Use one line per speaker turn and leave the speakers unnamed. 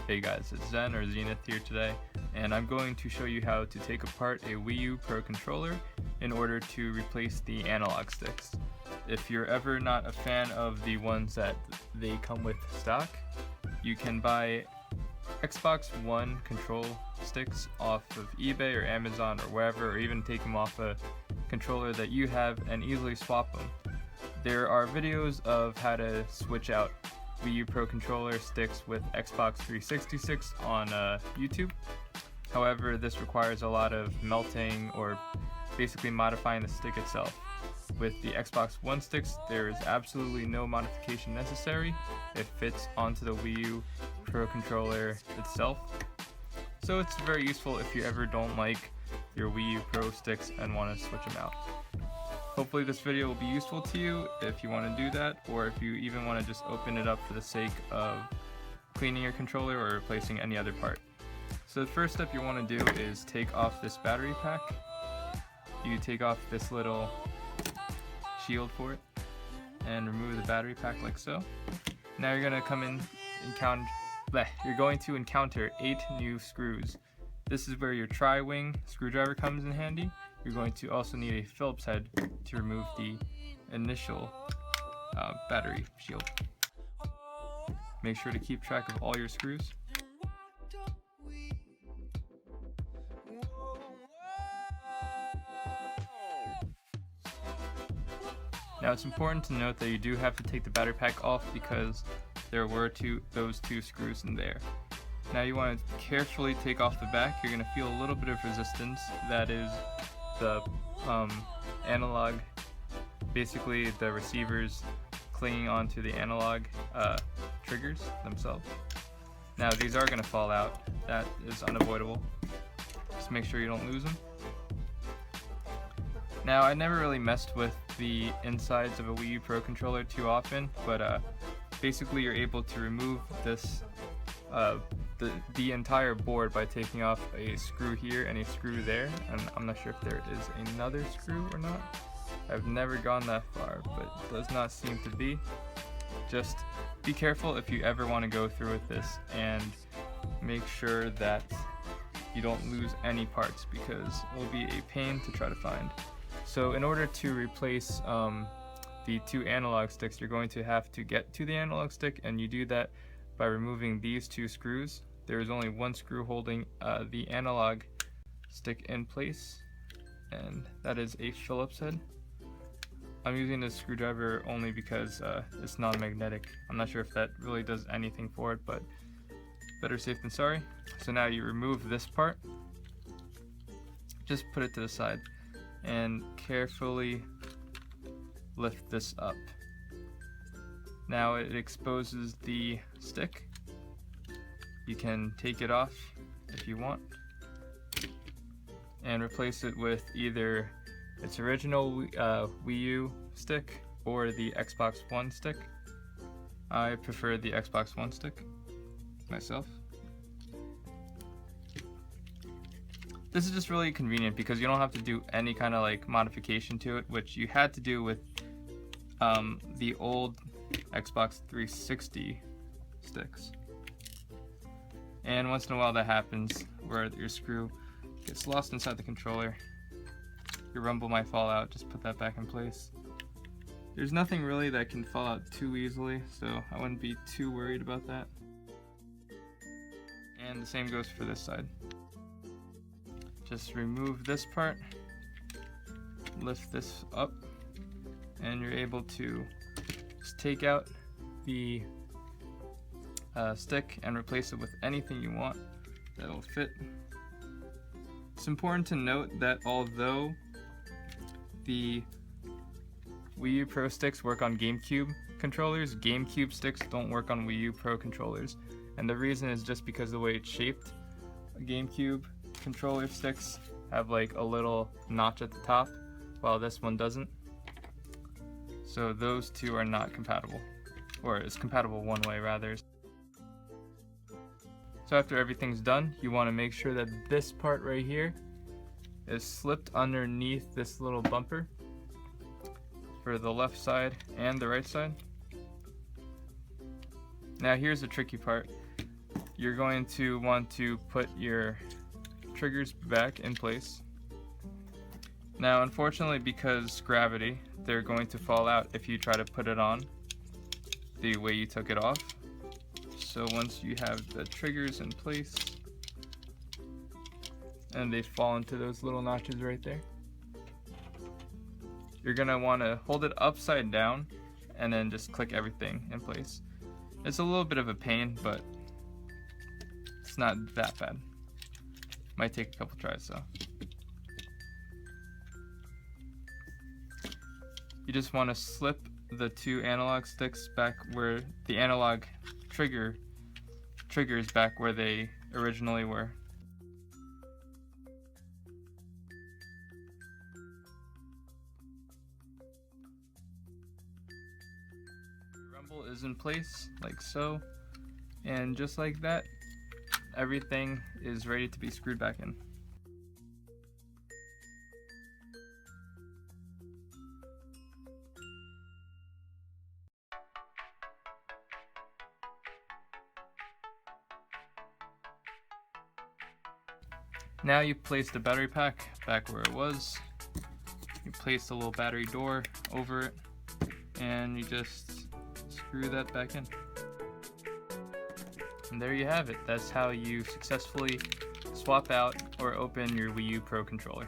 Hey guys, it's Zen or Zenith here today, and I'm going to show you how to take apart a Wii U Pro controller in order to replace the analog sticks. If you're ever not a fan of the ones that they come with stock, you can buy Xbox One control sticks off of eBay or Amazon or wherever, or even take them off a controller that you have and easily swap them. There are videos of how to switch out Wii U Pro controller sticks with Xbox 360 sticks on YouTube. However, this requires a lot of melting or basically modifying the stick itself. With the Xbox One sticks, there is absolutely no modification necessary. It fits onto the Wii U Pro controller itself. So it's very useful if you ever don't like your Wii U Pro sticks and want to switch them out. Hopefully this video will be useful to you if you want to do that, or if you even want to just open it up for the sake of cleaning your controller or replacing any other part. So the first step you want to do is take off this battery pack. You take off this little shield for it and remove the battery pack like so. Now you're going to encounter 8 new screws. This is where your tri-wing screwdriver comes in handy. You're going to also need a Phillips head to remove the initial battery shield. Make sure to keep track of all your screws. Now it's important to note that you do have to take the battery pack off because there were those two screws in there. Now you want to carefully take off the back. You're going to feel a little bit of resistance. That is the analog, basically the receivers clinging onto the analog triggers themselves. Now these are going to fall out. That is unavoidable. Just make sure you don't lose them. Now I never really messed with the insides of a Wii U Pro controller too often, but basically you're able to remove this the entire board by taking off a screw here and a screw there, and I'm not sure if there is another screw or not. I've never gone that far, but it does not seem to be. Just be careful if you ever want to go through with this, and make sure that you don't lose any parts because it will be a pain to try to find. So in order to replace the 2 analog sticks, you're going to have to get to the analog stick, and you do that by removing these 2 screws. There is only one screw holding the analog stick in place, and that is a Phillips head. I'm using this screwdriver only because it's non-magnetic. I'm not sure if that really does anything for it, but better safe than sorry. So now you remove this part, just put it to the side, and carefully lift this up. Now it exposes the stick. You can take it off if you want and replace it with either its original Wii U stick or the Xbox One stick. I prefer the Xbox One stick myself. This is just really convenient because you don't have to do any kind of like modification to it, which you had to do with the old Xbox 360 sticks. And once in a while that happens where your screw gets lost inside the controller. Your rumble might fall out, just put that back in place. There's nothing really that can fall out too easily, so I wouldn't be too worried about that. And the same goes for this side. Just remove this part, lift this up, and you're able to just take out the stick and replace it with anything you want that'll fit. It's important to note that although the Wii U Pro sticks work on GameCube controllers, GameCube sticks don't work on Wii U Pro controllers, and the reason is just because of the way it's shaped. GameCube controller sticks have like a little notch at the top, while this one doesn't. So those two are not compatible, or it's compatible one way rather. So after everything's done, you want to make sure that this part right here is slipped underneath this little bumper for the left side and the right side. Now here's the tricky part. you're going to want to put your triggers back in place. Now, unfortunately, because gravity, they're going to fall out if you try to put it on the way you took it off. So once you have the triggers in place, and they fall into those little notches right there, you're gonna want to hold it upside down and then just click everything in place. It's a little bit of a pain, but it's not that bad. Might take a couple tries though. You just want to slip the two analog sticks back where the analog triggers back where they originally were. Your rumble is in place like so, and just like that, everything is ready to be screwed back in. Now you place the battery pack back where it was. You place the little battery door over it, and you just screw that back in. And there you have it. That's how you successfully swap out or open your Wii U Pro controller.